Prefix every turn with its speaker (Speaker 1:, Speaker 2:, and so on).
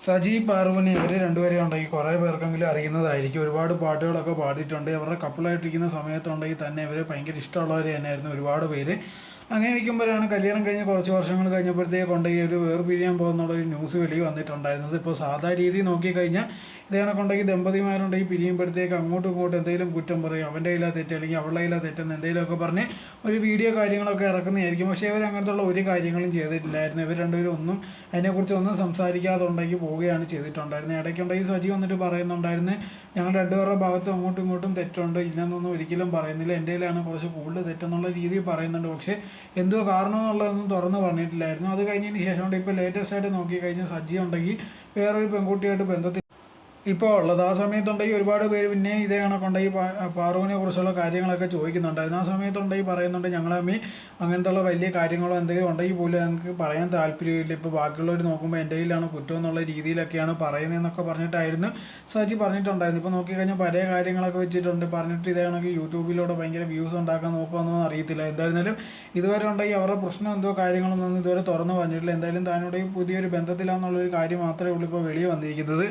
Speaker 1: സജി പാർവണി ഇവർ രണ്ടുപേരും ഉണ്ടെങ്കിൽ കുറേ പേർക്കെങ്കിലും അറിയുന്നതായിരിക്കും. ഒരുപാട് പാട്ടുകളൊക്കെ പാടിയിട്ടുണ്ട്. അവരുടെ കപ്പിളായിട്ടിരിക്കുന്ന സമയത്തുണ്ടെങ്കിൽ തന്നെ ഇവർ ഭയങ്കര ഇഷ്ടമുള്ളവർ തന്നെയായിരുന്നു ഒരുപാട് പേര്. അങ്ങനെ ഇരിക്കുമ്പോഴാണ് കല്യാണം കഴിഞ്ഞ് കുറച്ച് വർഷങ്ങൾ കഴിഞ്ഞപ്പോഴത്തേക്കുണ്ടെങ്കിൽ ഒരു വേർപിരിയാൻ പോകുന്നുള്ളൊരു ന്യൂസ് വെളി വന്നിട്ടുണ്ടായിരുന്നത്. ഇപ്പോൾ സാധാ രീതി നോക്കിക്കഴിഞ്ഞാൽ ഇത് കണക്കുണ്ടെങ്കിൽ ദമ്പതിമാരുണ്ടെങ്കിൽ പിരിയുമ്പോഴത്തേക്ക് അങ്ങോട്ടും ഇങ്ങോട്ടും എന്തെങ്കിലും കുറ്റം പറയും, അവൻ്റെ കയ്യിലാ തെറ്റ് അല്ലെങ്കിൽ അവളുടെ കയ്യിലാ തെറ്റെന്ന് എന്തെങ്കിലുമൊക്കെ പറഞ്ഞ് ഒരു വീഡിയോ കാര്യങ്ങളൊക്കെ ഇറക്കുന്നതായിരിക്കും. പക്ഷേ ഇവർ അങ്ങനത്തുള്ള ഒരു കാര്യങ്ങളും ചെയ്തിട്ടില്ലായിരുന്നു. ഇവർ രണ്ടുപേരും ഒന്നും അതിനെക്കുറിച്ച് ഒന്നും സംസാരിക്കാതെ ഉണ്ടെങ്കിൽ പോവുകയാണ് ചെയ്തിട്ടുണ്ടായിരുന്നത്. ഇടയ്ക്കുണ്ടെങ്കിൽ സജി വന്നിട്ട് പറയുന്നുണ്ടായിരുന്നു, ഞങ്ങൾ രണ്ടുപേരുടെ ഭാഗത്തും അങ്ങോട്ടും ഇങ്ങോട്ടും തെറ്റുണ്ട്, ഇല്ലെന്നൊന്നും ഒരിക്കലും പറയുന്നില്ല, എൻ്റെ കയ്യിലാണ് കുറച്ച് കൂടുതൽ തെറ്റെന്നുള്ള രീതിയിൽ പറയുന്നുണ്ട്. പക്ഷേ എന്തോ കാരണം എന്നുള്ളതൊന്നും തുറന്ന് പറഞ്ഞിട്ടില്ലായിരുന്നു. അത് കഴിഞ്ഞതിന് ശേഷം കൊണ്ട് ഇപ്പോൾ ലേറ്റസ്റ്റ് ആയിട്ട് നോക്കിക്കഴിഞ്ഞാൽ സജി ഉണ്ടെങ്കിൽ വേറൊരു പെൺകുട്ടിയായിട്ട് ബന്ധത്തിൽ ഇപ്പോൾ ഉള്ളത്. ആ സമയത്തുണ്ടെങ്കിൽ ഒരുപാട് പേര് പിന്നെ ഇതേ കണക്കുണ്ടെങ്കിൽ പാറുവിനെ കുറിച്ചുള്ള കാര്യങ്ങളൊക്കെ ചോദിക്കുന്നുണ്ടായിരുന്നു. ആ സമയത്തുണ്ടെങ്കിൽ പറയുന്നുണ്ട്, ഞങ്ങൾ തമ്മിൽ അങ്ങനത്തുള്ള വലിയ കാര്യങ്ങളോ എന്തെങ്കിലും ഉണ്ടെങ്കിൽ പോലും ഞങ്ങൾക്ക് പറയാൻ താല്പര്യമില്ല, ഇപ്പോൾ ബാക്കിയുള്ളവർ നോക്കുമ്പോൾ എൻ്റെ കയ്യിലാണ് കുറ്റം എന്നുള്ള രീതിയിലൊക്കെയാണ് പറയുന്നതെന്നൊക്കെ പറഞ്ഞിട്ടായിരുന്നു സജി പറഞ്ഞിട്ടുണ്ടായിരുന്നു. ഇപ്പോൾ നോക്കിക്കഴിഞ്ഞാൽ പഴയ കാര്യങ്ങളൊക്കെ വെച്ചിട്ടുണ്ട് പറഞ്ഞിട്ട് ഇതേ കണക്ക് യൂട്യൂബിലൂടെ ഭയങ്കര വ്യൂസ് ഉണ്ടാക്കാൻ നോക്കുമെന്നൊന്നും അറിയത്തില്ല. എന്തായിരുന്നാലും ഇതുവരെ ഉണ്ടെങ്കിൽ അവരുടെ പ്രശ്നം എന്തോ കാര്യങ്ങളൊന്നും ഇതുവരെ തുറന്നു പറഞ്ഞിട്ടില്ല. എന്തായാലും താനോട് പുതിയൊരു ബന്ധത്തിലാണെന്നുള്ളൊരു കാര്യം മാത്രമേ ഉള്ളൂ ഇപ്പോൾ വെളിയിൽ വന്നിരിക്കുന്നത്.